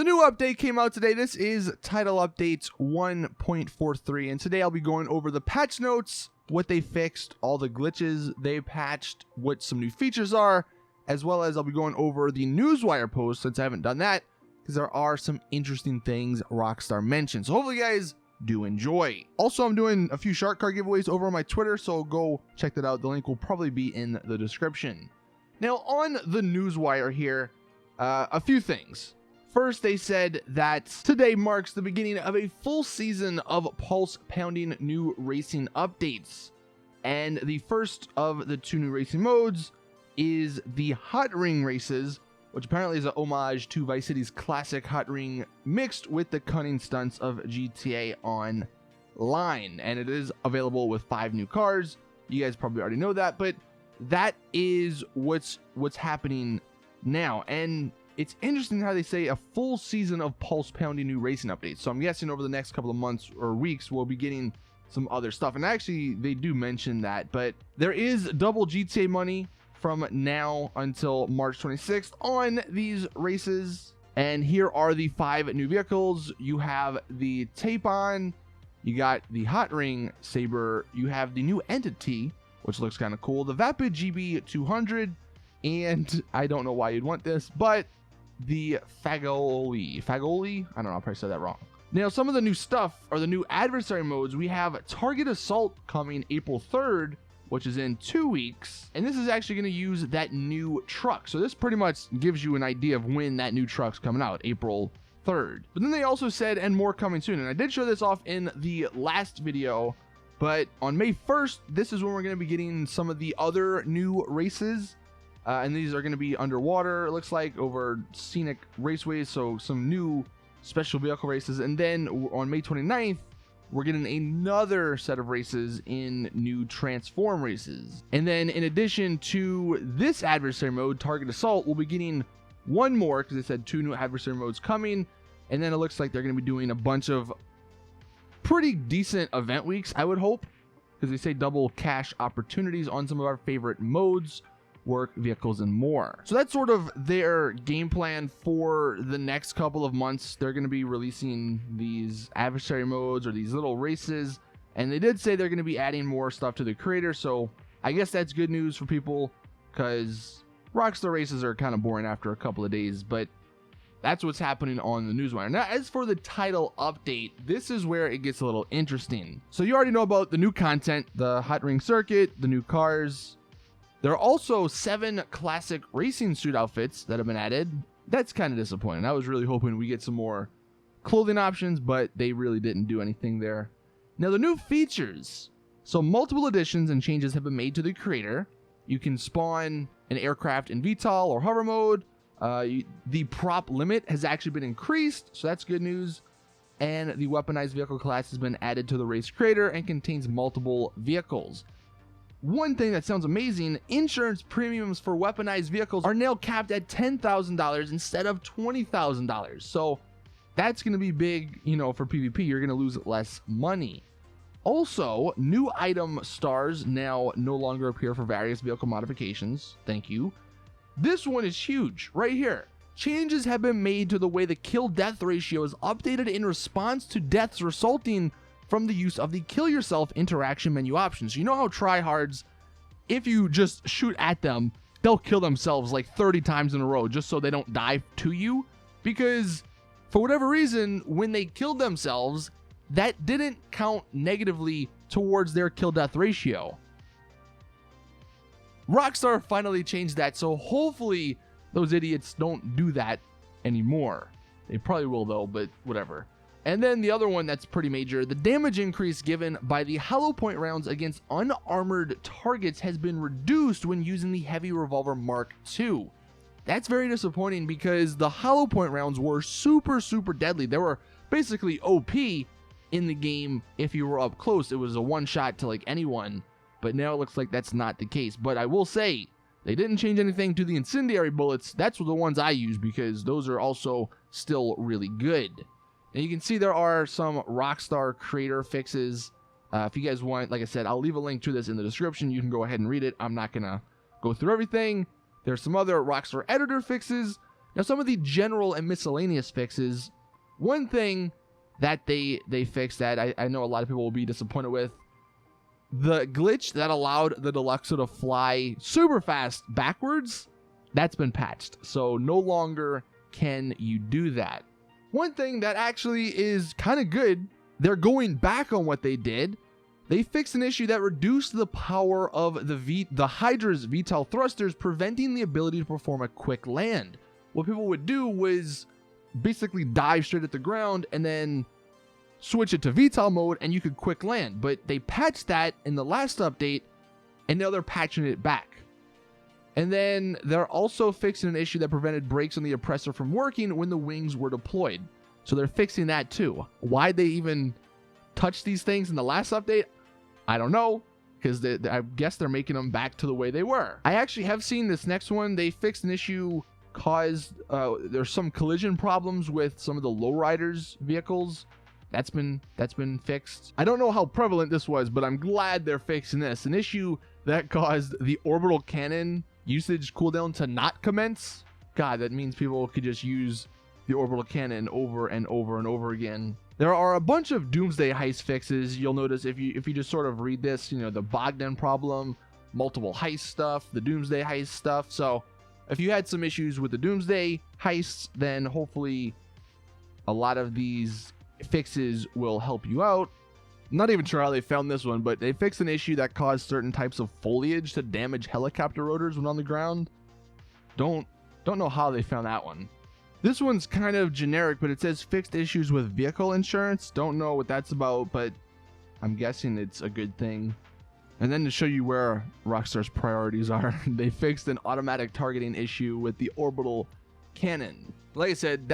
new update came out today. This is Title Updates 1.43, and today I'll be going over the patch notes, what they fixed, all the glitches they patched, what some new features are, as well as I'll be going over the Newswire post since I haven't done that, because there are some interesting things Rockstar mentioned. So hopefully you guys do enjoy. Also, I'm doing a few shark card giveaways over on my Twitter, so go check that out. The link will probably be in the description. Now, on the Newswire here, a few things. First, they said that today marks the beginning of a full season of pulse-pounding new racing updates. And the first of the two new racing modes is the Hot Ring races, which apparently is an homage to Vice City's classic Hot Ring mixed with the cunning stunts of GTA Online. And it is available with 5 new cars. You guys probably already know that, but that is what's happening now. And it's interesting how they say a full season of pulse-pounding new racing updates. So I'm guessing over the next couple of months or weeks, we'll be getting some other stuff. And actually, they do mention that. But there is double GTA money from now until March 26th on these races. And here are the 5 new vehicles. You have the Tape-On, you got the Hot Ring Saber, you have the new Entity, which looks kind of cool, the Vapid GB200, and I don't know why you'd want this, but the Fagoli, I don't know, I probably said that wrong. Now, some of the new stuff are the new adversary modes. We have Target Assault coming April 3rd, which is in 2 weeks, and this is actually going to use that new truck. So this pretty much gives you an idea of when that new truck's coming out, April 3rd. But then they also said, and more coming soon, and I did show this off in the last video, but on May 1st, this is when we're going to be getting some of the other new races. And these are going to be underwater, it looks like, over scenic raceways, so some new special vehicle races. And then on May 29th, we're getting another set of races in new transform races. And then in addition to this adversary mode, Target Assault, we'll be getting one more, because they said 2 new adversary modes coming. And then it looks like they're going to be doing a bunch of pretty decent event weeks, I would hope, because they say double cash opportunities on some of our favorite modes, work, vehicles, and more. So that's sort of their game plan for the next couple of months. They're going to be releasing these adversary modes or these little races, and they did say they're going to be adding more stuff to the creator, so I guess that's good news for people, because Rockstar races are kind of boring after a couple of days, but that's what's happening on the Newswire. Now, as for the title update, this is where it gets a little interesting. So you already know about the new content, the Hot Ring Circuit, the new cars. There are also 7 classic racing suit outfits that have been added. That's kind of disappointing. I was really hoping we get some more clothing options, but they really didn't do anything there. Now, the new features. So multiple additions and changes have been made to the creator. You can spawn an aircraft in VTOL or hover mode. The prop limit has actually been increased, so that's good news. And the weaponized vehicle class has been added to the race creator and contains multiple vehicles. One thing that sounds amazing, insurance premiums for weaponized vehicles are now capped at $10,000 instead of $20,000. So that's going to be big, you know, for PvP. You're going to lose less money. Also, new item stars now no longer appear for various vehicle modifications. Thank you. This one is huge right here. Changes have been made to the way the kill-death ratio is updated in response to deaths resulting from the use of the kill yourself interaction menu options. You know how tryhards, if you just shoot at them, they'll kill themselves like 30 times in a row just so they don't die to you? Because for whatever reason, when they killed themselves, that didn't count negatively towards their kill-death ratio. Rockstar finally changed that, so hopefully those idiots don't do that anymore. They probably will though, but whatever. And then the other one that's pretty major, the damage increase given by the hollow point rounds against unarmored targets has been reduced when using the Heavy Revolver Mark II. That's very disappointing because the hollow point rounds were super deadly. They were basically OP in the game. If you were up close, it was a one shot to like anyone, but now it looks like that's not the case. But I will say, they didn't change anything to the incendiary bullets. That's the ones I use because those are also still really good. And you can see there are some Rockstar creator fixes. If you guys want, like I said, I'll leave a link to this in the description. You can go ahead and read it. I'm not going to go through everything. There's some other Rockstar editor fixes. Now, some of the general and miscellaneous fixes, one thing that they fixed that I know a lot of people will be disappointed with, the glitch that allowed the Deluxo to fly super fast backwards, that's been patched. So no longer can you do that. One thing that actually is kind of good, they're going back on what they did. They fixed an issue that reduced the power of the Hydra's VTOL thrusters, preventing the ability to perform a quick land. What people would do was basically dive straight at the ground and then switch it to VTOL mode and you could quick land. But they patched that in the last update and now they're patching it back. And then they're also fixing an issue that prevented brakes on the oppressor from working when the wings were deployed. So they're fixing that too. Why'd they even touch these things in the last update? I don't know, because I guess they're making them back to the way they were. I actually have seen this next one. They fixed an issue caused, there's some collision problems with some of the lowriders vehicles. That's been fixed. I don't know how prevalent this was, but I'm glad they're fixing this. An issue that caused the orbital cannon usage cooldown to not commence. God, that means people could just use the orbital cannon over and over and over again. There are a bunch of Doomsday heist fixes. You'll notice if you just sort of read this, you know, the Bogdan problem, multiple heist stuff, the Doomsday heist stuff. So if you had some issues with the Doomsday heists, then hopefully a lot of these fixes will help you out. I'm not even sure how they found this one, but they fixed an issue that caused certain types of foliage to damage helicopter rotors when on the ground. Don't know how they found that one. This one's kind of generic, but it says fixed issues with vehicle insurance. Don't know what that's about, but I'm guessing it's a good thing. And then to show you where Rockstar's priorities are, they fixed an automatic targeting issue with the orbital cannon. Like I said,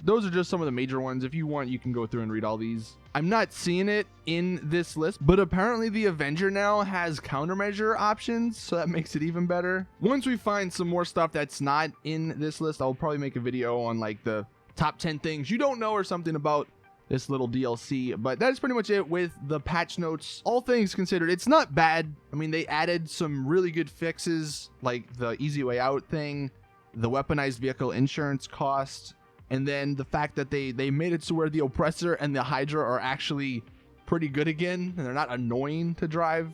those are just some of the major ones. If you want, you can go through and read all these. I'm not seeing it in this list, but apparently the Avenger now has countermeasure options, so that makes it even better. Once we find some more stuff that's not in this list, I'll probably make a video on like the top 10 things you don't know or something about this little DLC. But that's pretty much it with the patch notes. All things considered, it's not bad. I mean, they added some really good fixes, like the easy way out thing, the weaponized vehicle insurance cost, and then the fact that they made it to where the Oppressor and the Hydra are actually pretty good again, and they're not annoying to drive.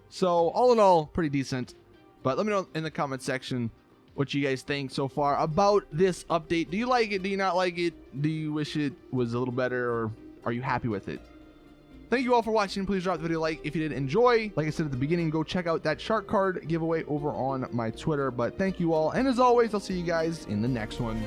So all in all, pretty decent. But let me know in the comment section what you guys think so far about this update. Do you like it? Do you not like it? Do you wish it was a little better, or are you happy with it? Thank you all for watching. Please drop the video a like if you did enjoy. Like I said at the beginning, go check out that shark card giveaway over on my Twitter. But thank you all, and as always, I'll see you guys in the next one.